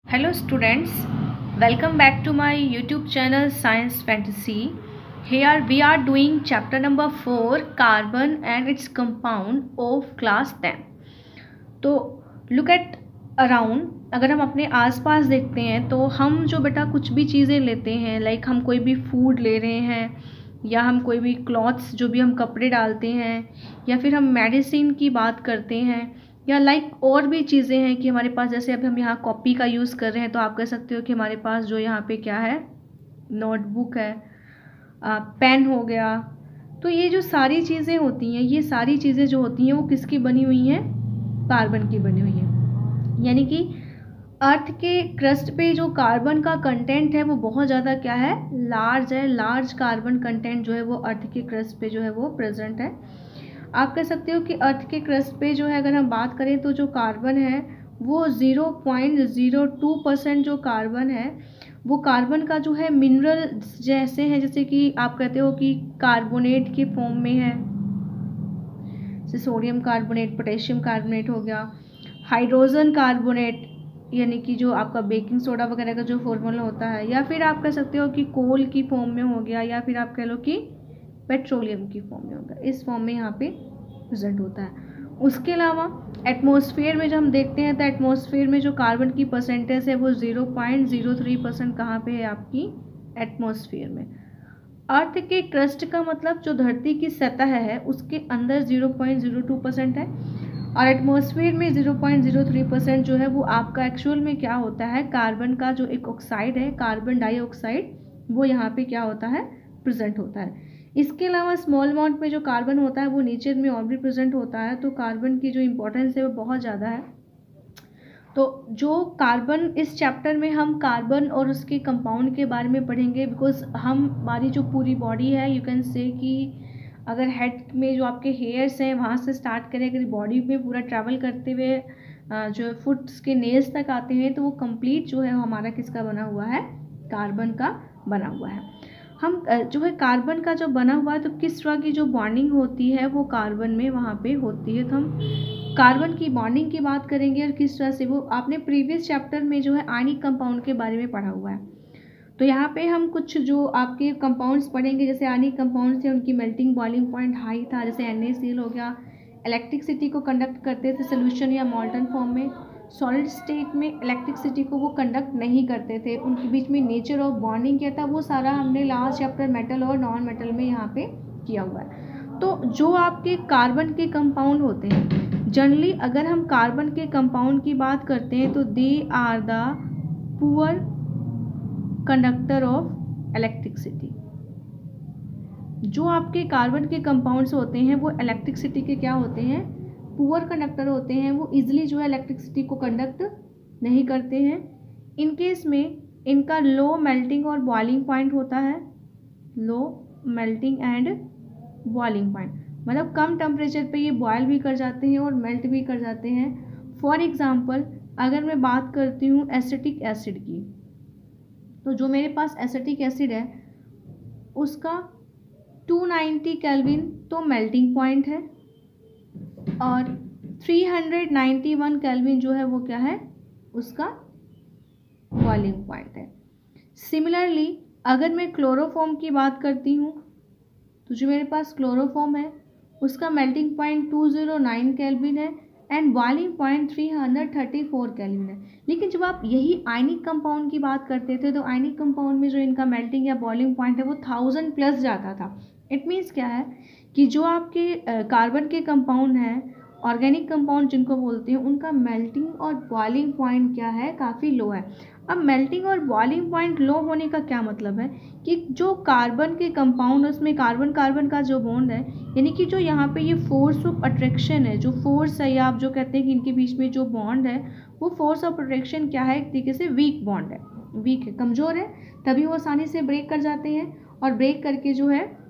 Hello students, welcome back to my YouTube channel Science Fantasy. Here we are doing chapter number 4 carbon and its compound of class 10. तो look at around, अगर हम अपने आसपास देखते हैं तो हम जो बेटा कुछ भी चीज़ें लेते हैं, लाइक हम कोई भी फूड ले रहे हैं या हम कोई भी क्लॉथ्स जो भी हम कपड़े डालते हैं या फिर हम मेडिसिन की बात करते हैं या लाइक और भी चीज़ें हैं कि हमारे पास, जैसे अब हम यहाँ कॉपी का यूज़ कर रहे हैं तो आप कह सकते हो कि हमारे पास जो यहाँ पे क्या है, नोटबुक है, पेन हो गया। तो ये जो सारी चीज़ें होती हैं, ये सारी चीज़ें जो होती हैं वो किसकी बनी हुई हैं? कार्बन की बनी हुई हैं। यानी कि अर्थ के क्रस्ट पे जो कार्बन का कंटेंट है वो बहुत ज़्यादा क्या है, लार्ज है। लार्ज कार्बन कंटेंट जो है वो अर्थ के क्रस्ट पे जो है वो प्रेजेंट है। आप कह सकते हो कि अर्थ के क्रस्ट पे जो है अगर हम बात करें तो जो कार्बन है वो 0.02% जो कार्बन है वो कार्बन का जो है मिनरल जैसे हैं, जैसे कि आप कहते हो कि कार्बोनेट के फॉर्म में है, जैसे सोडियम कार्बोनेट, पोटेशियम कार्बोनेट हो गया, हाइड्रोजन कार्बोनेट यानी कि जो आपका बेकिंग सोडा वगैरह का जो फॉर्मूला होता है, या फिर आप कह सकते हो कि कोल की फॉर्म में हो गया, या फिर आप कह लो कि पेट्रोलियम की फॉर्म में होगा। इस फॉर्म में यहाँ पे प्रेजेंट होता है। उसके अलावा एटमॉस्फेयर में जो हम देखते हैं तो एटमॉस्फेयर में जो कार्बन की परसेंटेज है वो 0.03% कहाँ पे है आपकी एटमॉस्फेयर में। अर्थ के क्रस्ट का मतलब जो धरती की सतह है उसके अंदर 0.02% है, और एटमॉस्फेयर में 0.03% जो है वो आपका एक्चुअल में क्या होता है, कार्बन का जो एक ऑक्साइड है, कार्बन डाइऑक्साइड, वो यहाँ पे क्या होता है, प्रेजेंट होता है। इसके अलावा स्मॉल अमाउंट में जो कार्बन होता है वो नेचर में और भी प्रेजेंट होता है। तो कार्बन की जो इम्पोर्टेंस है वो बहुत ज़्यादा है। तो जो कार्बन, इस चैप्टर में हम कार्बन और उसके कंपाउंड के बारे में पढ़ेंगे, बिकॉज हमारी जो पूरी बॉडी है, यू कैन से कि अगर हेड में जो आपके हेयर्स हैं वहाँ से स्टार्ट करें, अगर बॉडी में पूरा ट्रैवल करते हुए जो फुट्स के नेल्स तक आते हैं तो वो कंप्लीट जो है हमारा किसका बना हुआ है, कार्बन का बना हुआ है। हम जो है कार्बन का जो बना हुआ है तो किस तरह की जो बॉन्डिंग होती है वो कार्बन में वहाँ पे होती है। तो हम कार्बन की बॉन्डिंग की बात करेंगे और किस तरह से वो आपने प्रीवियस चैप्टर में जो है आयनिक कंपाउंड के बारे में पढ़ा हुआ है। तो यहाँ पे हम कुछ जो आपके कंपाउंड्स पढ़ेंगे, जैसे आयनिक कंपाउंड्स थे उनकी मेल्टिंग बॉइलिंग पॉइंट हाई था, जैसे NaCl हो गया, इलेक्ट्रिसिटी को कंडक्ट करते थे सोल्यूशन या मॉल्टन फॉर्म में। सॉलिड स्टेट में इलेक्ट्रिसिटी को वो कंडक्ट नहीं करते थे। उनके बीच में नेचर ऑफ बॉन्डिंग क्या था वो सारा हमने लास्ट चैप्टर मेटल और नॉन मेटल में यहाँ पे किया हुआ है। तो जो आपके कार्बन के कंपाउंड होते हैं, जनरली अगर हम कार्बन के कंपाउंड की बात करते हैं तो they are the poor conductor of electricity. जो आपके कार्बन के कंपाउंड्स होते हैं वो इलेक्ट्रिसिटी के क्या होते हैं, पुअर कंडक्टर होते हैं। वो इजीली जो है इलेक्ट्रिसिटी को कंडक्ट नहीं करते हैं। इन केस में इनका लो मेल्टिंग और बॉइलिंग पॉइंट होता है, low melting and boiling point, मतलब कम टेम्परेचर पे ये बॉयल भी कर जाते हैं और मेल्ट भी कर जाते हैं। फॉर एग्जांपल अगर मैं बात करती हूँ एसिटिक एसिड की, तो जो मेरे पास एसिटिक एसिड है उसका 290 केल्विन तो मेल्टिंग पॉइंट है और 391 केल्विन जो है वो क्या है, उसका बॉइलिंग पॉइंट है। सिमिलरली अगर मैं क्लोरोफॉर्म की बात करती हूँ तो जो मेरे पास क्लोरोफॉर्म है उसका मेल्टिंग पॉइंट 209 केल्विन है एंड बॉइलिंग पॉइंट 334 केल्विन है। लेकिन जब आप यही आयनिक कंपाउंड की बात करते थे तो आयनिक कंपाउंड में जो इनका मेल्टिंग या बॉइलिंग पॉइंट है वो 1000 प्लस जाता था। इट मीन्स क्या है कि जो आपके कार्बन के कंपाउंड हैं, ऑर्गेनिक कंपाउंड जिनको बोलते हैं, उनका मेल्टिंग और बॉइलिंग पॉइंट क्या है, काफ़ी लो है। अब मेल्टिंग और बॉइलिंग पॉइंट लो होने का क्या मतलब है कि जो कार्बन के कंपाउंड, उसमें कार्बन कार्बन का जो बॉन्ड है, यानी कि जो यहाँ पे ये फोर्स ऑफ अट्रैक्शन है, जो फोर्स है या आप जो कहते हैं कि इनके बीच में जो बॉन्ड है वो फोर्स ऑफ अट्रैक्शन क्या है, एक तरीके से वीक बॉन्ड है, वीक है, कमज़ोर है, तभी वो आसानी से ब्रेक कर जाते हैं और ब्रेक करके जो है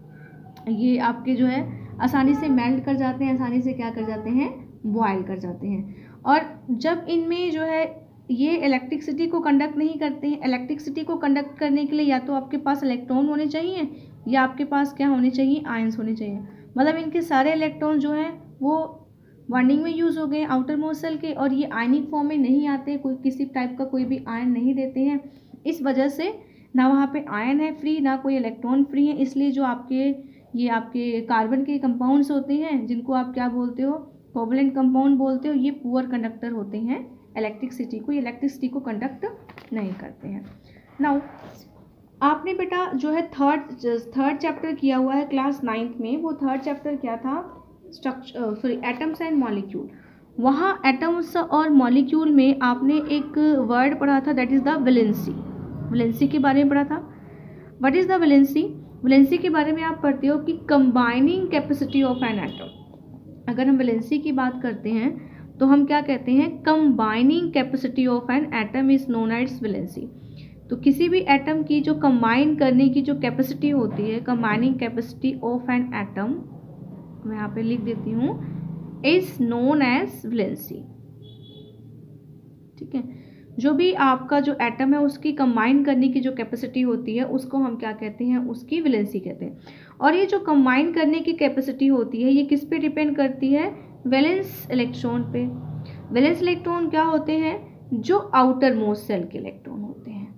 ये आपके जो है आसानी से मेल्ट कर जाते हैं, आसानी से क्या कर जाते हैं, बॉयल कर जाते हैं। और जब इनमें जो है ये इलेक्ट्रिसिटी को कंडक्ट नहीं करते हैं, इलेक्ट्रिसिटी को कंडक्ट करने के लिए या तो आपके पास इलेक्ट्रॉन होने चाहिए या आपके पास क्या होने चाहिए, आयंस होने चाहिए। मतलब इनके सारे इलेक्ट्रॉन जो हैं वो बॉन्डिंग में यूज़ हो गए आउटर मोस्ट सेल के, और ये आयनिक फॉर्म में नहीं आते, कोई किसी टाइप का कोई भी आयन नहीं देते हैं। इस वजह से ना वहाँ पे आयन है फ्री, ना कोई इलेक्ट्रॉन फ्री है। इसलिए जो ये आपके कार्बन के कंपाउंड्स होते हैं, जिनको आप क्या बोलते हो, कोवलेंट कंपाउंड बोलते हो, ये पुअर कंडक्टर होते हैं इलेक्ट्रिसिटी को कंडक्ट नहीं करते हैं। नाउ आपने बेटा जो है थर्ड चैप्टर किया हुआ है क्लास 9th में, वो थर्ड चैप्टर क्या था, एटम्स एंड मॉलिक्यूल। वहाँ एटम्स और मॉलिक्यूल में आपने एक वर्ड पढ़ा था, दैट इज़ द वैलेंसी के बारे में पढ़ा था। व्हाट इज़ द वैलेंसी के बारे में आप पढ़ते हो कि combining capacity of an atom. अगर हम वैलेंसी की बात करते हैं तो हम क्या कहते हैं, combining capacity of an atom is known as valency. तो किसी भी एटम की जो कंबाइन करने की जो कैपेसिटी होती है, combining capacity of an atom, मैं यहाँ पे लिख देती हूँ, इज नोन एज वैलेंसी। ठीक है, जो भी आपका जो एटम है उसकी कंबाइन करने की जो कैपेसिटी होती है उसको हम क्या कहते हैं, उसकी वैलेंसी कहते हैं। और ये जो कंबाइन करने की कैपेसिटी होती है ये किस पे डिपेंड करती है, वैलेंस इलेक्ट्रॉन पे। वैलेंस इलेक्ट्रॉन क्या होते हैं, जो आउटर मोस्ट सेल के इलेक्ट्रॉन होते हैं।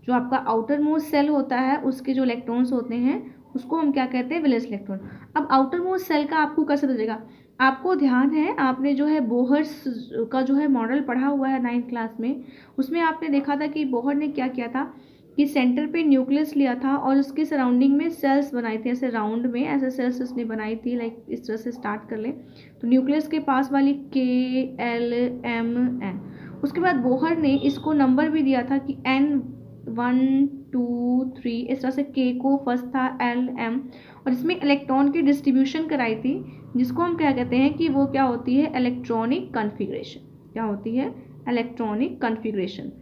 जो आपका आउटर मोस्ट सेल होता है उसके जो इलेक्ट्रॉन्स होते हैं उसको हम क्या कहते हैं, वैलेंस इलेक्ट्रॉन। अब आउटर मोस्ट सेल का आपको कैसे बदलेगा, आपको ध्यान है, आपने जो है बोहर्स का जो है मॉडल पढ़ा हुआ है 9th क्लास में, उसमें आपने देखा था कि बोहर ने क्या किया था कि सेंटर पे न्यूक्लियस लिया था और उसके सराउंडिंग में सेल्स बनाए थे, ऐसे राउंड में ऐसे सेल्स उसने बनाई थी, लाइक इस तरह से स्टार्ट कर ले। तो न्यूक्लियस के पास वाली KLMN, उसके बाद बोहर ने इसको नंबर भी दिया था कि N1 2 3, इस तरह से K को फर्स्ट था LM, और इसमें इलेक्ट्रॉन की डिस्ट्रीब्यूशन कराई थी, जिसको हम क्या कहते हैं कि वो क्या होती है, इलेक्ट्रॉनिक कॉन्फ़िगरेशन। क्या होती है, इलेक्ट्रॉनिक कॉन्फ़िगरेशन।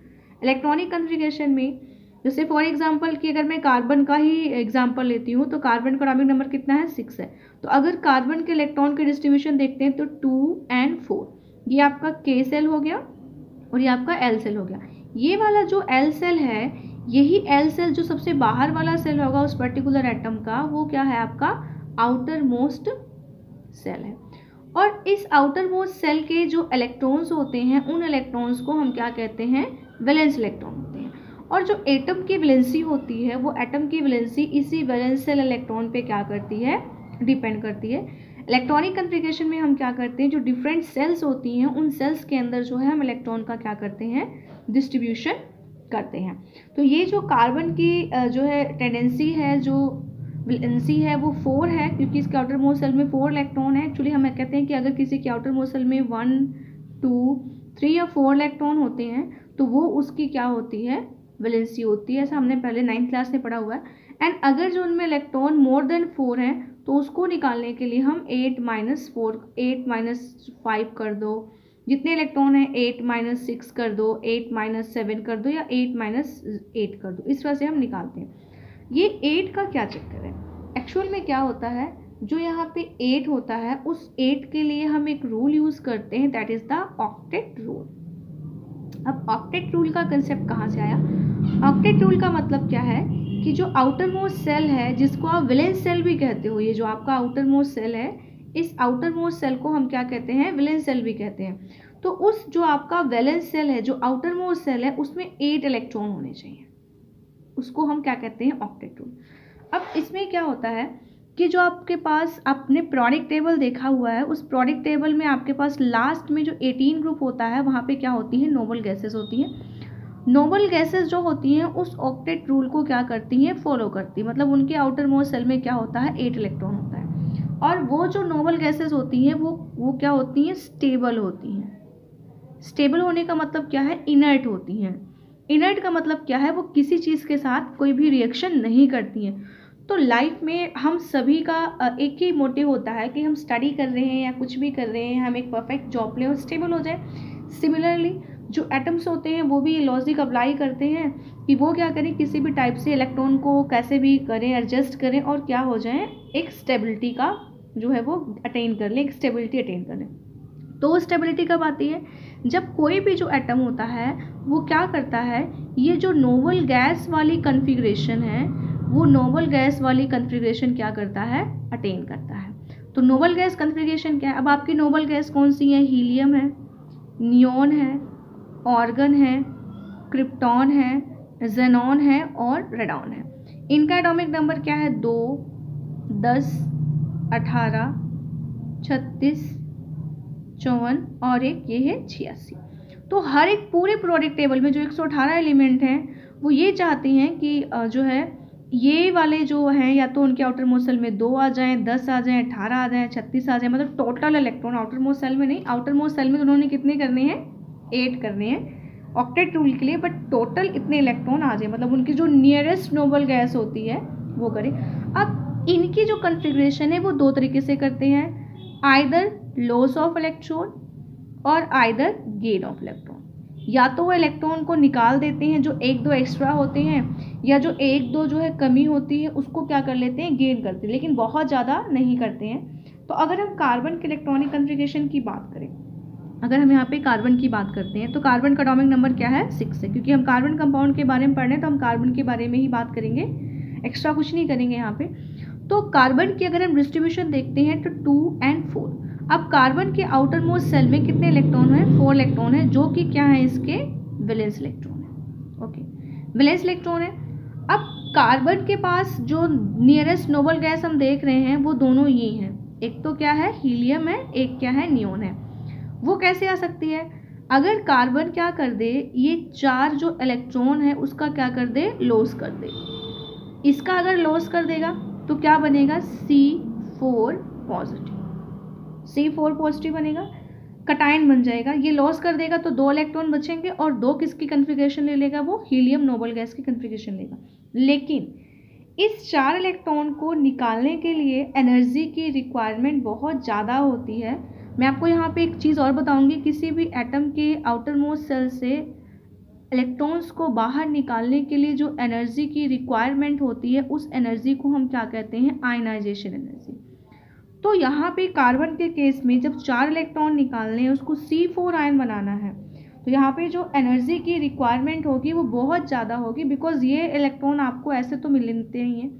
इलेक्ट्रॉनिक कॉन्फ़िगरेशन में जैसे फॉर एग्जांपल कि अगर मैं कार्बन का ही एग्जांपल लेती हूँ तो कार्बन का एटॉमिक नंबर कितना है, 6 है। तो अगर कार्बन के इलेक्ट्रॉन की डिस्ट्रीब्यूशन देखते हैं तो 2 and 4, ये आपका K सेल हो गया और ये आपका L सेल हो गया। ये वाला जो L सेल है, यही L सेल जो सबसे बाहर वाला सेल होगा उस पर्टिकुलर एटम का, वो क्या है, आपका आउटर मोस्ट सेल है। और इस आउटर मोस्ट सेल के जो इलेक्ट्रॉन्स होते हैं उन इलेक्ट्रॉन्स को हम क्या कहते हैं, वैलेंस इलेक्ट्रॉन होते हैं। और जो एटम की वैलेंसी होती है वो एटम की वैलेंसी इसी वैलेंस सेल इलेक्ट्रॉन पे क्या करती है, डिपेंड करती है। इलेक्ट्रॉनिक कॉन्फ़िगरेशन में हम क्या करते हैं, जो डिफरेंट सेल्स होती हैं उन सेल्स के अंदर जो है हम इलेक्ट्रॉन का क्या करते हैं, डिस्ट्रीब्यूशन करते हैं। तो ये जो कार्बन की जो है टेंडेंसी है, जो वैलेंसी है वो 4 है, क्योंकि इसके आउटर मोस्ट सेल में 4 इलेक्ट्रॉन है। एक्चुअली हम कहते हैं कि अगर किसी के आउटर मोस्ट सेल में 1 2 3 या 4 इलेक्ट्रॉन होते हैं तो वो उसकी क्या होती है, वैलेंसी होती है। ऐसा हमने पहले 9th क्लास में पढ़ा हुआ है। एंड अगर जो उनमें इलेक्ट्रॉन मोर देन 4 हैं तो उसको निकालने के लिए हम 8 - 5 कर दो, जितने इलेक्ट्रॉन हैं 8 - 6 कर दो, 8 - 7 कर दो, या 8 - 8 कर दो, इस तरह से हम निकालते हैं। ये 8 का क्या चक्कर है, एक्चुअल में क्या होता है, जो यहाँ पे 8 होता है उस 8 के लिए हम एक रूल यूज़ करते हैं, that is the octet rule. अब ऑक्टेट रूल का कंसेप्ट कहाँ से आया, ऑक्टेट रूल का मतलब क्या है कि जो आउटर मोस्ट सेल है, जिसको आप वैलेंस सेल भी कहते हो, ये जो आपका आउटर मोस्ट सेल है, इस आउटर मोस्ट सेल को हम क्या कहते हैं, वैलेंस सेल भी कहते हैं। तो उस जो आपका वैलेंस सेल है, जो आउटर मोस्ट सेल है, उसमें 8 इलेक्ट्रॉन होने चाहिए, उसको हम क्या कहते हैं, ऑक्टेट रूल। अब इसमें क्या होता है कि जो आपके पास आपने प्रोडिक्ट टेबल देखा हुआ है, उस प्रोडिक्ट टेबल में आपके पास लास्ट में जो 18 ग्रुप होता है वहाँ पे क्या होती है, नोबल गैसेस होती हैं। नोबल गैसेस जो होती हैं उस ऑक्टेट रूल को क्या करती हैं, फॉलो करती हैं। मतलब उनके आउटर मोस्ट सेल में क्या होता है, 8 इलेक्ट्रॉन होता है। और वो जो नोबल गैसेस होती हैं वो क्या होती हैं, स्टेबल होती हैं। स्टेबल होने का मतलब क्या है, इनर्ट होती हैं। इनर्ट का मतलब क्या है, वो किसी चीज़ के साथ कोई भी रिएक्शन नहीं करती हैं। तो लाइफ में हम सभी का एक ही मोटिव होता है कि हम स्टडी कर रहे हैं या कुछ भी कर रहे हैं, हम एक परफेक्ट जॉब लें और स्टेबल हो जाए। सिमिलरली जो एटम्स होते हैं वो भी लॉजिक अप्लाई करते हैं कि वो क्या करें, किसी भी टाइप से इलेक्ट्रॉन को कैसे भी करें, एडजस्ट करें और क्या हो जाए, एक स्टेबिलिटी का जो है वो अटेन कर लें, एक स्टेबिलिटी अटेन कर लें। तो स्टेबिलिटी कब आती है, जब कोई भी जो एटम होता है वो क्या करता है, ये जो नोबल गैस वाली कॉन्फ़िगरेशन है, वो नोबल गैस वाली कॉन्फ़िगरेशन क्या करता है, अटेन करता है। तो नोबल गैस कॉन्फ़िगरेशन क्या है? अब आपकी नोबल गैस कौन सी है? हीलियम है, नियोन है, ऑर्गन है, क्रिप्टॉन है, जेनॉन है और रेडॉन है। इनका एटॉमिक नंबर क्या है? 2, 10, 18, 36, 54 और एक ये है 86। तो हर एक पूरे प्रोडिक्ट टेबल में जो 118 एलिमेंट हैं वो ये चाहते हैं कि जो है ये वाले जो हैं या तो उनके आउटर मोस्ट सेल में 2 आ जाएं, 10 आ जाएं, 18 आ जाएं, 36 आ जाएं, मतलब total electron outer most shell में नहीं, आउटर मोस्ट सेल में उन्होंने कितने करने हैं? 8 करने हैं ऑक्टेट रूल के लिए, बट टोटल इतने इलेक्ट्रॉन आ जाए, मतलब उनकी जो नियरेस्ट नोबल गैस होती है वो करें। अब इनकी जो कन्फिग्रेशन है वो दो तरीके से करते हैं, आइदर लॉस ऑफ इलेक्ट्रॉन और आइदर गेन ऑफ इलेक्ट्रॉन। या तो वो इलेक्ट्रॉन को निकाल देते हैं जो 1-2 एक्स्ट्रा होते हैं, या जो 1-2 जो है कमी होती है उसको क्या कर लेते हैं? गेन करते हैं, लेकिन बहुत ज़्यादा नहीं करते हैं। तो अगर हम कार्बन के इलेक्ट्रॉनिक कन्फिग्रेशन की बात करें, अगर हम यहाँ पे कार्बन की बात करते हैं तो कार्बन का एटॉमिक नंबर क्या है? 6 है, क्योंकि हम कार्बन कंपाउंड के बारे में पढ़ रहे हैं तो हम कार्बन के बारे में ही बात करेंगे, एक्स्ट्रा कुछ नहीं करेंगे यहाँ पे। तो कार्बन की अगर हम डिस्ट्रीब्यूशन देखते हैं तो 2 और 4। अब कार्बन के आउटर मोस्ट सेल में कितने इलेक्ट्रॉन है? 4 इलेक्ट्रॉन है, जो कि क्या है? इसके वैलेंस इलेक्ट्रॉन है। ओके, वैलेंस इलेक्ट्रॉन है। अब कार्बन के पास जो नियरेस्ट नोबल गैस हम देख रहे हैं वो दोनों ये हैं, एक तो क्या है? हीलियम है, एक क्या है? नियोन है। वो कैसे आ सकती है? अगर कार्बन क्या कर दे, ये 4 जो इलेक्ट्रॉन है उसका क्या कर दे? लॉस कर दे। इसका अगर लॉस कर देगा तो क्या बनेगा? C4 पॉजिटिव, C4 पॉजिटिव बनेगा, कटायन बन जाएगा। ये लॉस कर देगा तो 2 इलेक्ट्रॉन बचेंगे और 2 किसकी कन्फिग्रेशन ले लेगा? वो हीलियम नोबल गैस की कन्फिग्रेशन लेगा। लेकिन इस 4 इलेक्ट्रॉन को निकालने के लिए एनर्जी की रिक्वायरमेंट बहुत ज़्यादा होती है। मैं आपको यहाँ पे एक चीज़ और बताऊँगी, किसी भी एटम के आउटर मोस्ट सेल से इलेक्ट्रॉन्स को बाहर निकालने के लिए जो एनर्जी की रिक्वायरमेंट होती है उस एनर्जी को हम क्या कहते हैं? Ionisation energy. तो यहाँ पे कार्बन के केस में जब 4 इलेक्ट्रॉन निकालने हैं, उसको C4 आयन बनाना है, तो यहाँ पे जो एनर्जी की रिक्वायरमेंट होगी वो बहुत ज़्यादा होगी, बिकॉज ये इलेक्ट्रॉन आपको ऐसे तो मिलते ही हैं,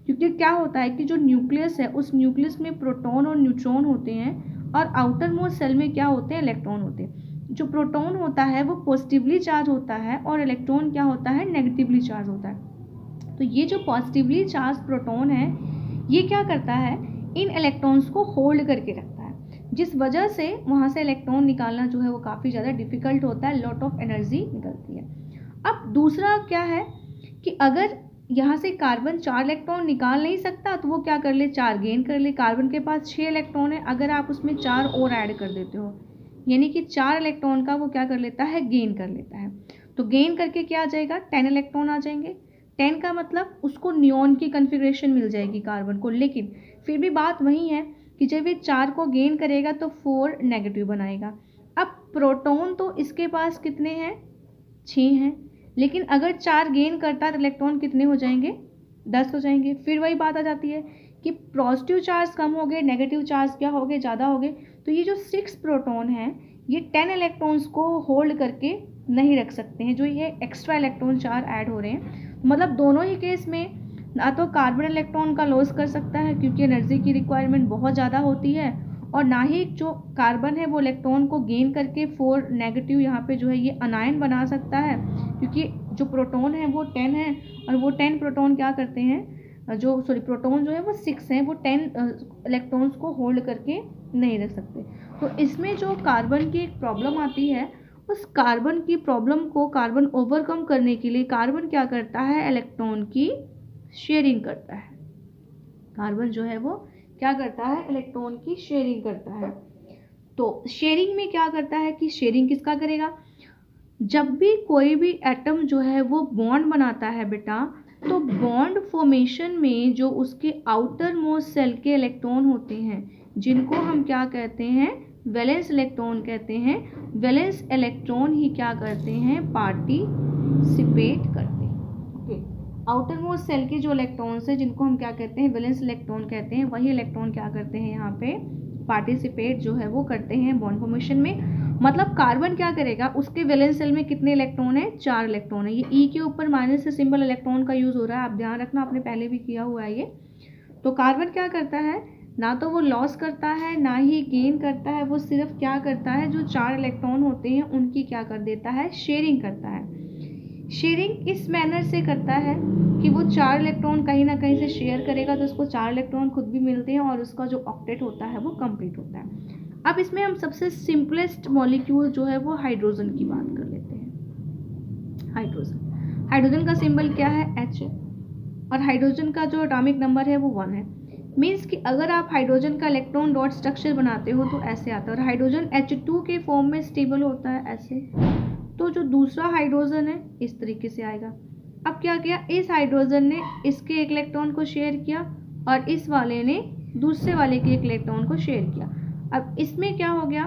क्योंकि क्या होता है कि जो न्यूक्लियस है उस न्यूक्लियस में प्रोटॉन और न्यूट्रॉन होते हैं और आउटर मोस्ट सेल में क्या होते हैं? इलेक्ट्रॉन होते हैं। जो प्रोटॉन होता है वो पॉजिटिवली चार्ज होता है और इलेक्ट्रॉन क्या होता है? नेगेटिवली चार्ज होता है। तो ये जो पॉजिटिवली चार्ज प्रोटॉन है ये क्या करता है? इन इलेक्ट्रॉन्स को होल्ड करके रखता है, जिस वजह से वहाँ से इलेक्ट्रॉन निकालना जो है वो काफ़ी ज़्यादा डिफिकल्ट होता है, लॉट ऑफ एनर्जी निकलती है। अब दूसरा क्या है कि अगर यहाँ से कार्बन 4 इलेक्ट्रॉन निकाल नहीं सकता तो वो क्या कर ले? 4 गेन कर ले। कार्बन के पास 6 इलेक्ट्रॉन है, अगर आप उसमें 4 और ऐड कर देते हो यानी कि 4 इलेक्ट्रॉन का वो क्या कर लेता है? गेन कर लेता है। तो गेन करके क्या आ जाएगा? 10 इलेक्ट्रॉन आ जाएंगे। 10 का मतलब उसको नियोन की कन्फिग्रेशन मिल जाएगी कार्बन को, लेकिन फिर भी बात वही है कि जब ये 4 को गेन करेगा तो 4 नेगेटिव बनाएगा। अब प्रोटॉन तो इसके पास कितने हैं? 6 हैं, लेकिन अगर 4 गेन करता है तो इलेक्ट्रॉन कितने हो जाएंगे? 10 हो जाएंगे। फिर वही बात आ जाती है कि पॉजिटिव चार्ज कम हो गए, नेगेटिव चार्ज क्या हो गए? ज़्यादा हो गए। तो ये जो 6 प्रोटॉन हैं ये 10 इलेक्ट्रॉन्स को होल्ड करके नहीं रख सकते हैं, जो ये एक्स्ट्रा इलेक्ट्रॉन 4 ऐड हो रहे हैं। मतलब दोनों ही केस में ना तो कार्बन इलेक्ट्रॉन का लॉस कर सकता है क्योंकि एनर्जी की रिक्वायरमेंट बहुत ज़्यादा होती है, और ना ही जो कार्बन है वो इलेक्ट्रॉन को गेन करके 4 नेगेटिव यहाँ पे जो है ये अनायन बना सकता है, क्योंकि जो प्रोटॉन है वो 10 है और वो 10 प्रोटॉन क्या करते हैं? प्रोटॉन जो है वो 6 हैं, वो 10 इलेक्ट्रॉन्स को होल्ड करके नहीं रख सकते। तो इसमें जो कार्बन की एक प्रॉब्लम आती है, उस कार्बन की प्रॉब्लम को कार्बन ओवरकम करने के लिए कार्बन क्या करता है? इलेक्ट्रॉन की शेयरिंग करता है। कार्बन जो है वो क्या करता है? इलेक्ट्रॉन की शेयरिंग करता है। तो शेयरिंग में क्या करता है कि शेयरिंग किसका करेगा? जब भी कोई भी एटम जो है वो बॉन्ड बनाता है बेटा, तो बॉन्ड फॉर्मेशन में जो उसके आउटर मोस्ट सेल के इलेक्ट्रॉन होते हैं जिनको हम क्या कहते हैं? वैलेंस इलेक्ट्रॉन कहते हैं। वैलेंस इलेक्ट्रॉन ही क्या करते हैं? पार्टिसिपेट करते हैं। ओके, आउटर मोस्ट सेल के जो इलेक्ट्रॉन्स हैं जिनको हम क्या कहते हैं? वैलेंस इलेक्ट्रॉन कहते हैं, वही इलेक्ट्रॉन क्या करते हैं? यहाँ पे पार्टिसिपेट जो है वो करते हैं बॉन्ड फॉर्मेशन में। मतलब कार्बन क्या करेगा? उसके वैलेंस सेल में कितने इलेक्ट्रॉन है? 4 इलेक्ट्रॉन है। ये ई के ऊपर माइनस से सिंबल इलेक्ट्रॉन का यूज हो रहा है, आप ध्यान रखना, आपने पहले भी किया हुआ है ये। तो कार्बन क्या करता है? ना तो वो लॉस करता है ना ही गेन करता है, वो सिर्फ क्या करता है, जो 4 इलेक्ट्रॉन होते हैं उनकी क्या कर देता है, शेयरिंग करता है। शेयरिंग इस मैनर से करता है कि वो 4 इलेक्ट्रॉन कहीं ना कहीं से शेयर करेगा तो उसको 4 इलेक्ट्रॉन खुद भी मिलते हैं और उसका जो ऑक्टेट होता है वो कंप्लीट होता है। अब इसमें हम सबसे सिंपलेस्ट मॉलिक्यूल जो है वो हाइड्रोजन की बात कर लेते हैं। हाइड्रोजन का सिंबल क्या है, H है, और हाइड्रोजन का जो एटॉमिक नंबर है वो 1 है। मीन्स कि अगर आप हाइड्रोजन का इलेक्ट्रॉन डॉट स्ट्रक्चर बनाते हो तो ऐसे आता है, और हाइड्रोजन H2 के फॉर्म में स्टेबल होता है ऐसे, तो जो दूसरा हाइड्रोजन है इस तरीके से आएगा। अब क्या किया, इस हाइड्रोजन ने इसके एक इलेक्ट्रॉन को शेयर किया और इस वाले ने दूसरे वाले के एक इलेक्ट्रॉन को शेयर किया। अब इसमें क्या हो गया,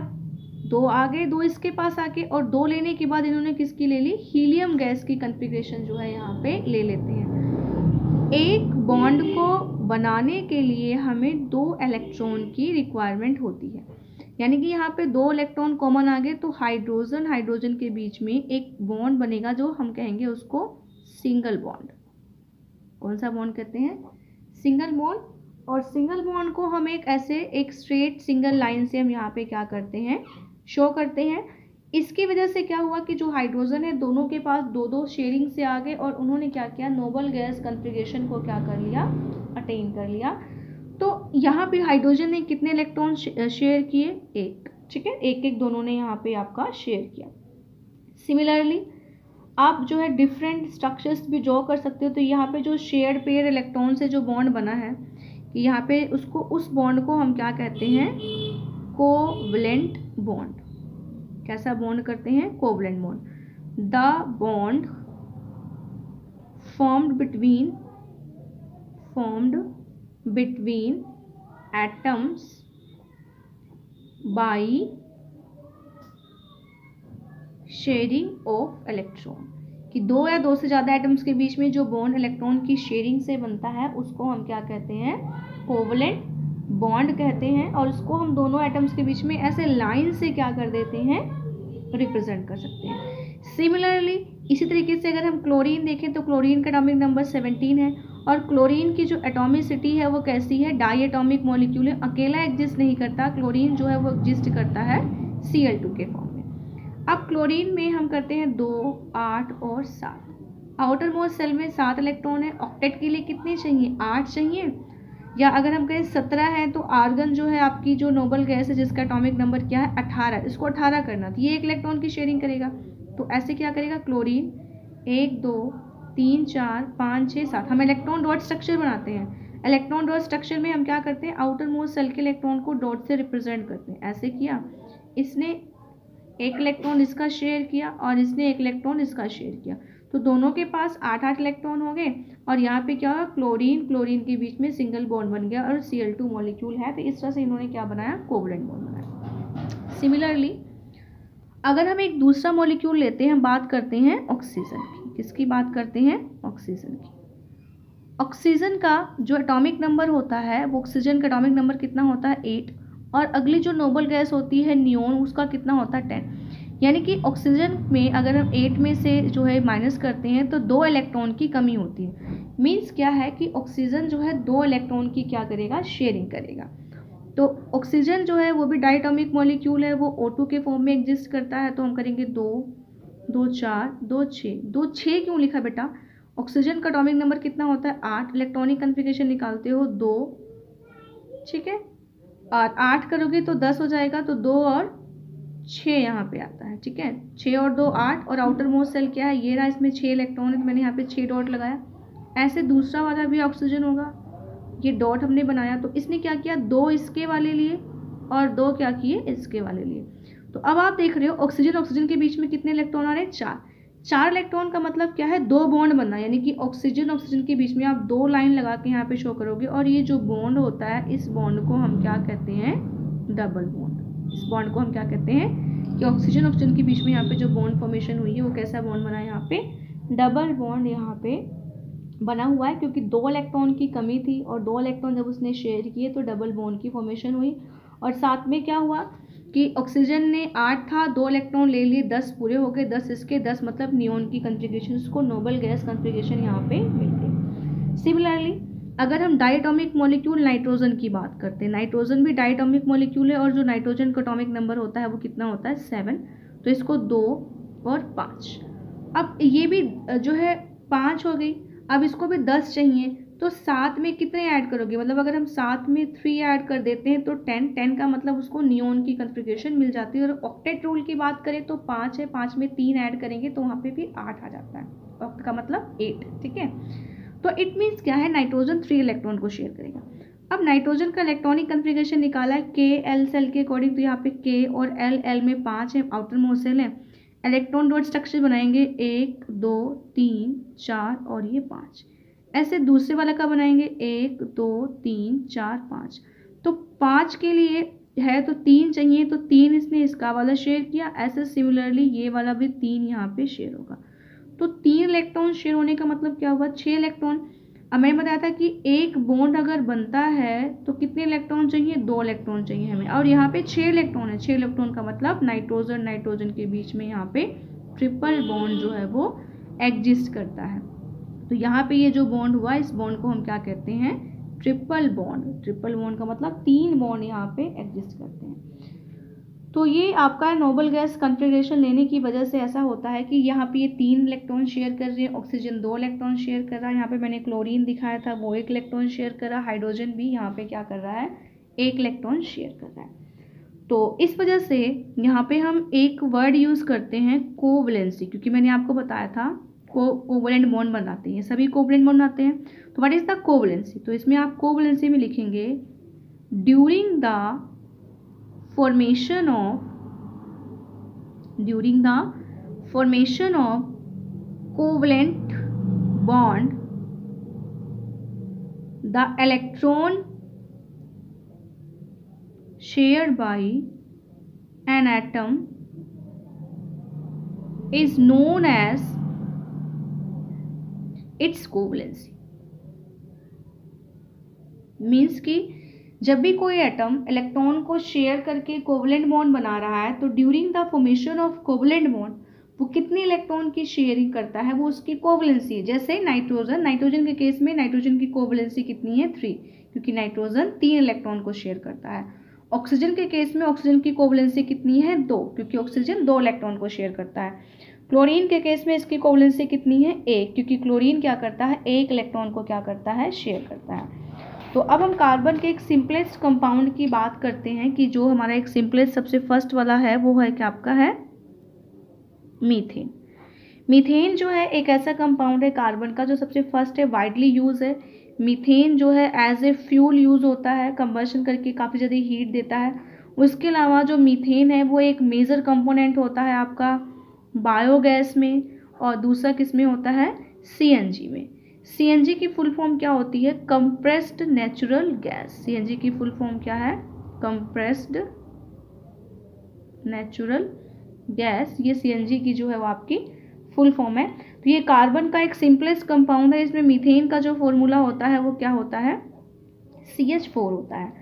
2 आ गए, 2 इसके पास आके, और 2 लेने के बाद इन्होंने किसकी ले ली, हीलियम गैस की कॉन्फ़िगरेशन जो है यहाँ पे ले लेते हैं। एक बॉन्ड को बनाने के लिए हमें 2 इलेक्ट्रॉन की रिक्वायरमेंट होती है, यानी कि यहाँ पे 2 इलेक्ट्रॉन कॉमन आ गए तो हाइड्रोजन के बीच में एक बॉन्ड बनेगा जो हम कहेंगे उसको सिंगल बॉन्ड। कौन सा बॉन्ड कहते हैं, सिंगल बॉन्ड। और सिंगल बॉन्ड को हम एक स्ट्रेट सिंगल लाइन से हम यहाँ पे क्या करते हैं, शो करते हैं। इसकी वजह से क्या हुआ कि जो हाइड्रोजन है दोनों के पास 2-2 शेयरिंग से आ गए और उन्होंने क्या किया, नोबल गैस कॉन्फ़िगरेशन को क्या कर लिया, अटेन कर लिया। तो यहाँ पे हाइड्रोजन ने कितने इलेक्ट्रॉन शेयर किए, 1, ठीक है, एक दोनों ने यहाँ पे आपका शेयर किया। सिमिलरली आप जो है डिफरेंट स्ट्रक्चर्स भी ड्रॉ कर सकते हो। तो यहाँ पे जो शेयर्ड पेयर इलेक्ट्रॉन से जो बॉन्ड बना है कि यहाँ पे उस बॉन्ड को हम क्या कहते हैं, कोवलेंट बॉन्ड। कैसा बॉन्ड करते हैं, covalent bond. The bond formed between atoms by sharing of electron, कि 2 या 2 से ज़्यादा एटम्स के बीच में जो बॉन्ड इलेक्ट्रॉन की शेयरिंग से बनता है उसको हम क्या कहते हैं, कोवलेंट बॉन्ड कहते हैं। और उसको हम दोनों एटम्स के बीच में ऐसे लाइन से क्या कर देते हैं, रिप्रेजेंट कर सकते हैं। सिमिलरली इसी तरीके से अगर हम क्लोरीन देखें तो क्लोरीन का एटॉमिक नंबर 17 है, और क्लोरीन की जो एटॉमिसिटी है वो कैसी है, डाई एटॉमिक मॉलिक्यूल है, अकेला एग्जिस्ट नहीं करता। क्लोरीन जो है वो एग्जिस्ट करता है Cl2 के फॉर्म में। अब क्लोरीन में हम करते हैं 2, 8 और 7। आउटर मोस्ट सेल में 7 इलेक्ट्रॉन है, ऑक्टेट के लिए कितने चाहिए, 8 चाहिए। या अगर हम कहें 17 है तो आर्गन जो है आपकी जो नोबल गैस है जिसका एटॉमिक नंबर क्या है, 18, इसको 18 करना था, ये 1 इलेक्ट्रॉन की शेयरिंग करेगा। तो ऐसे क्या करेगा, क्लोरीन 1, 2, 3, 4, 5, 6, 7, हम इलेक्ट्रॉन डॉट स्ट्रक्चर बनाते हैं। इलेक्ट्रॉन डॉट स्ट्रक्चर में हम क्या करते हैं, आउटर मोस्ट सेल के इलेक्ट्रॉन को डॉट से रिप्रेजेंट करते हैं। ऐसे किया, इसने 1 इलेक्ट्रॉन इसका शेयर किया और इसने 1 इलेक्ट्रॉन इसका शेयर किया, तो दोनों के पास 8-8 इलेक्ट्रॉन हो गए। और यहाँ पे क्या हुआ, क्लोरीन के बीच में सिंगल बॉन्ड बन गया और Cl2 मॉलिक्यूल है, तो इस तरह से इन्होंने क्या बनाया, कोवलेंट बॉन्ड बनाया। सिमिलरली अगर हम एक दूसरा मॉलिक्यूल लेते हैं, बात करते हैं ऑक्सीजन की। किसकी बात करते हैं, ऑक्सीजन की। ऑक्सीजन का जो एटॉमिक नंबर होता है वो, ऑक्सीजन का एटॉमिक नंबर कितना होता है, 8, और अगली जो नोबल गैस होती है नियोन, उसका कितना होता है, 10। यानी कि ऑक्सीजन में अगर हम 8 में से जो है माइनस करते हैं तो 2 इलेक्ट्रॉन की कमी होती है। मीन्स क्या है कि ऑक्सीजन जो है 2 इलेक्ट्रॉन की क्या करेगा, शेयरिंग करेगा। तो ऑक्सीजन जो है वो भी डायटोमिक मॉलिक्यूल है, वो O2 के फॉर्म में एग्जिस्ट करता है। तो हम करेंगे 2, 2, 4, 2, 6। 2, 6 क्यों लिखा बेटा, ऑक्सीजन का एटॉमिक नंबर कितना होता है, 8, इलेक्ट्रॉनिक कन्फिगरेशन निकालते हो 2, ठीक है, और 8 करोगे तो 10 हो जाएगा, तो 2 और 6 यहाँ पे आता है, ठीक है, 6 और 2 8। और आउटर मोस्ट सेल क्या है, ये रहा, इसमें 6 इलेक्ट्रॉन है तो मैंने यहाँ पे 6 डॉट लगाया। ऐसे दूसरा वाला भी ऑक्सीजन होगा, ये डॉट हमने बनाया, तो इसने क्या किया, 2 इसके वाले लिए और 2 क्या किए, इसके वाले लिए। तो अब आप देख रहे हो ऑक्सीजन के बीच में कितने इलेक्ट्रॉन आ रहे हैं, 4 इलेक्ट्रॉन का मतलब क्या है, 2 बॉन्ड बनना, यानी कि ऑक्सीजन के बीच में आप 2 लाइन लगा के यहाँ पे शो करोगे, और ये जो बॉन्ड होता है इस बॉन्ड को हम क्या कहते हैं, डबल बॉन्ड। इस बॉन्ड को हम क्या कहते हैं कि ऑक्सीजन के बीच में यहाँ पे जो बॉन्ड फॉर्मेशन हुई है वो कैसा बॉन्ड बना है, यहाँ पे डबल बॉन्ड यहाँ पे बना हुआ है, क्योंकि 2 इलेक्ट्रॉन की कमी थी और 2 इलेक्ट्रॉन जब उसने शेयर किए तो डबल बॉन्ड की फॉर्मेशन हुई। और साथ में क्या हुआ कि ऑक्सीजन ने 8 था, 2 इलेक्ट्रॉन ले लिए, 10 पूरे हो गए, 10 इसके 10 मतलब नियोन की कॉन्फ़िगरेशन, उसको नोबल गैस कॉन्फ़िगरेशन यहाँ पे मिल गई। सिमिलरली अगर हम डायटोमिक मॉलिक्यूल नाइट्रोजन की बात करते हैं, नाइट्रोजन भी डायटोमिक मॉलिक्यूल है और जो नाइट्रोजन का एटॉमिक नंबर होता है वो कितना होता है 7, तो इसको 2 और 5। अब ये भी जो है 5 हो गई, अब इसको भी 10 चाहिए, तो 7 में कितने ऐड करोगे, मतलब अगर हम 7 में 3 ऐड कर देते हैं तो 10 का मतलब उसको नियोन की कॉन्फ़िगरेशन मिल जाती है। और ऑक्टेट रूल की बात करें तो 5 है, 5 में 3 ऐड करेंगे तो वहाँ पे भी 8 आ जाता है, ऑक्ट का मतलब 8, ठीक है। तो इट मीन्स क्या है, नाइट्रोजन 3 इलेक्ट्रॉन को शेयर करेगा। अब नाइट्रोजन का इलेक्ट्रॉनिक कॉन्फ़िगरेशन निकाला है के एल सेल के अकॉर्डिंग, तो यहाँ पे के और एल में 5 है, आउटर मोस्ट सेल है। इलेक्ट्रॉन डॉट स्ट्रक्चर बनाएंगे 1 2 3 4 और ये 5। ऐसे दूसरे वाला का बनाएंगे 1 2 3 4 5। तो 5 के लिए है तो 3 चाहिए, तो 3 इसने इसका वाला शेयर किया। ऐसे सिमिलरली ये वाला भी 3 यहाँ पे शेयर होगा। तो 3 इलेक्ट्रॉन शेयर होने का मतलब क्या हुआ, 6 इलेक्ट्रॉन। अब मैंने बताया था कि एक बॉन्ड अगर बनता है तो कितने इलेक्ट्रॉन चाहिए, 2 इलेक्ट्रॉन चाहिए हमें, और यहाँ पे 6 इलेक्ट्रॉन है। 6 इलेक्ट्रॉन का मतलब नाइट्रोजन के बीच में यहाँ पे ट्रिपल बॉन्ड जो है वो एग्जिस्ट करता है। तो यहाँ पे ये जो बॉन्ड हुआ, इस बॉन्ड को हम क्या कहते हैं, ट्रिपल बॉन्ड। ट्रिपल बॉन्ड का मतलब 3 बॉन्ड यहाँ पे एग्जिस्ट करते हैं। तो ये आपका नोबल गैस कॉन्फ़िगरेशन लेने की वजह से ऐसा होता है कि यहाँ पे ये 3 इलेक्ट्रॉन शेयर कर रहे हैं, ऑक्सीजन 2 इलेक्ट्रॉन शेयर कर रहा है, यहाँ पे मैंने क्लोरीन दिखाया था वो 1 इलेक्ट्रॉन शेयर कर रहा है, हाइड्रोजन भी यहाँ पे क्या कर रहा है, 1 इलेक्ट्रॉन शेयर कर रहा है। तो इस वजह से यहाँ पे हम एक वर्ड यूज़ करते हैं कोवैलेंसी, क्योंकि मैंने आपको बताया था कोवैलेंट बॉन्ड बनाते हैं, सभी कोवैलेंट बॉन्ड बनाते हैं। तो व्हाट इज द कोवैलेंसी, तो इसमें आप कोवैलेंसी में लिखेंगे during the formation of covalent bond, the electron shared by an atom is known as its covalency। Means कि जब भी कोई एटम इलेक्ट्रॉन को शेयर करके कोवैलेंट बॉन्ड बना रहा है तो during the formation of covalent bond वो कितने इलेक्ट्रॉन की शेयरिंग करता है, वो उसकी कोवैलेंसी है। जैसे नाइट्रोजन के केस में नाइट्रोजन की कोवैलेंसी कितनी है 3, क्योंकि नाइट्रोजन 3 इलेक्ट्रॉन को शेयर करता है। ऑक्सीजन के केस में ऑक्सीजन की कोवैलेंसी कितनी है 2, क्योंकि ऑक्सीजन 2 इलेक्ट्रॉन को शेयर करता है। क्लोरीन के केस में इसकी कोवैलेंसी कितनी है 1, क्योंकि क्लोरीन क्या करता है, 1 इलेक्ट्रॉन को क्या करता है, शेयर करता है। तो अब हम कार्बन के एक सिंपलेस्ट कंपाउंड की बात करते हैं कि जो हमारा एक सिंपलेस्ट सबसे फर्स्ट वाला है वो है क्या आपका है मीथेन। मीथेन जो है एक ऐसा कंपाउंड है कार्बन का जो सबसे फर्स्ट है, वाइडली यूज है। मीथेन जो है एज ए फ्यूल यूज होता है, कंबशन करके काफ़ी ज़्यादा हीट देता है। उसके अलावा जो मीथेन है वो एक मेजर कंपोनेंट होता है आपका बायोगैस में, और दूसरा किस में होता है, सीएनजी में। सीएनजी की फुल फॉर्म क्या होती है, कंप्रेस्ड नेचुरल गैस। सीएनजी की फुल फॉर्म क्या है, कंप्रेस्ड नेचुरल गैस। ये सीएनजी की जो है वो आपकी फुल फॉर्म है। तो ये कार्बन का एक सिंपलेस्ट कंपाउंड है। इसमें मीथेन का जो फॉर्मूला होता है वो क्या होता है, CH4 होता है।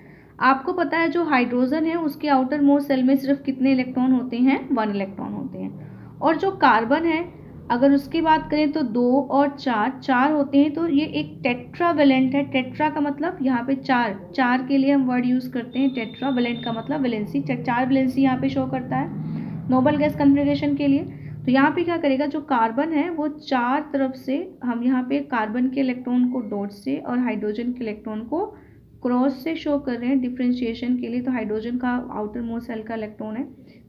आपको पता है जो हाइड्रोजन है उसके आउटर मोस्ट सेल में सिर्फ कितने इलेक्ट्रॉन होते हैं, 1 इलेक्ट्रॉन होते हैं। और जो कार्बन है अगर उसकी बात करें तो 2 और 4 होते हैं। तो ये एक टेट्रावेलेंट है। टेट्रा का मतलब यहाँ पे 4 के लिए हम वर्ड यूज़ करते हैं टेट्रावेलेंट का मतलब वैलेंसी, 4 वैलेंसी यहाँ पे शो करता है नोबल गैस कॉन्फ़िगरेशन के लिए। तो यहाँ पे क्या करेगा, जो कार्बन है वो 4 तरफ से हम यहाँ पे कार्बन के इलेक्ट्रॉन को डॉट से और हाइड्रोजन के इलेक्ट्रॉन को क्रॉस से शो कर रहे हैं डिफ्रेंशिएशन के लिए। तो हाइड्रोजन का आउटर मोस्ट सेल का इलेक्ट्रॉन है।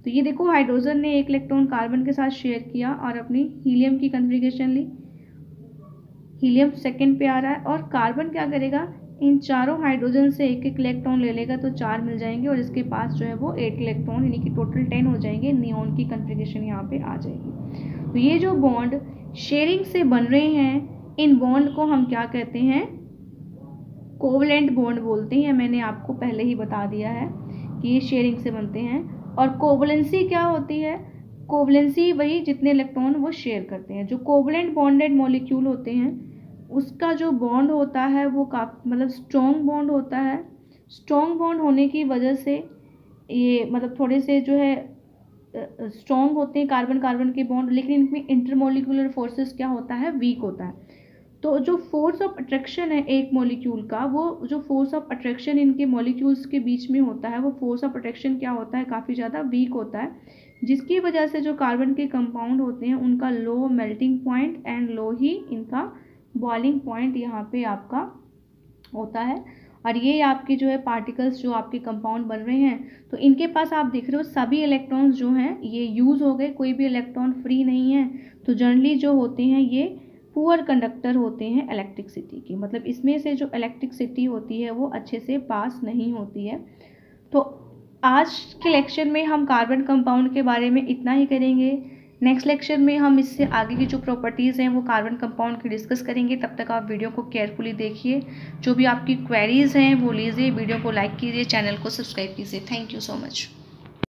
तो ये देखो हाइड्रोजन ने 1 इलेक्ट्रॉन कार्बन के साथ शेयर किया और अपनी हीलियम की कॉन्फ़िगरेशन ली। हीलियम सेकंड पे आ रहा है और कार्बन क्या करेगा, इन चारों हाइड्रोजन से 1 इलेक्ट्रॉन ले लेगा तो 4 मिल जाएंगे और इसके पास जो है वो 8 इलेक्ट्रॉन यानी कि टोटल 10 हो जाएंगे। नियॉन की कॉन्फ़िगरेशन यहाँ पे आ जाएगी। तो ये जो बॉन्ड शेयरिंग से बन रहे हैं इन बॉन्ड को हम क्या कहते हैं, कोवैलेंट बॉन्ड बोलते हैं। मैंने आपको पहले ही बता दिया है कि ये शेयरिंग से बनते हैं। और कोवैलेंसी क्या होती है, कोवैलेंसी वही जितने इलेक्ट्रॉन वो शेयर करते हैं। जो कोवैलेंट बॉन्डेड मॉलिक्यूल होते हैं उसका जो बॉन्ड होता है वो मतलब स्ट्रॉन्ग बॉन्ड होता है। स्ट्रॉन्ग बॉन्ड होने की वजह से ये मतलब थोड़े से जो है स्ट्रॉन्ग होते हैं कार्बन कार्बन के बॉन्ड, लेकिन इनमें इंटरमोलिकुलर फोर्सेस क्या होता है, वीक होता है। तो जो फोर्स ऑफ अट्रैक्शन है एक मॉलिक्यूल का, वो जो फोर्स ऑफ अट्रैक्शन इनके मॉलिक्यूल्स के बीच में होता है, वो फोर्स ऑफ अट्रैक्शन क्या होता है, काफ़ी ज़्यादा वीक होता है, जिसकी वजह से जो कार्बन के कंपाउंड होते हैं उनका low melting point and low ही इनका बॉइलिंग पॉइंट यहाँ पे आपका होता है। और ये आपके जो है पार्टिकल्स जो आपके कंपाउंड बन रहे हैं, तो इनके पास आप देख रहे हो सभी इलेक्ट्रॉन्स जो हैं ये यूज़ हो गए, कोई भी इलेक्ट्रॉन फ्री नहीं है। तो जनरली जो होते हैं ये पुअर कंडक्टर होते हैं इलेक्ट्रिसिटी की, मतलब इसमें से जो इलेक्ट्रिसिटी होती है वो अच्छे से पास नहीं होती है। तो आज के लेक्चर में हम कार्बन कंपाउंड के बारे में इतना ही करेंगे। नेक्स्ट लेक्चर में हम इससे आगे की जो प्रॉपर्टीज़ हैं वो कार्बन कंपाउंड की डिस्कस करेंगे। तब तक आप वीडियो को केयरफुली देखिए, जो भी आपकी क्वेरीज़ हैं वो लीजिए, वीडियो को लाइक कीजिए, चैनल को सब्सक्राइब कीजिए। Thank you so much.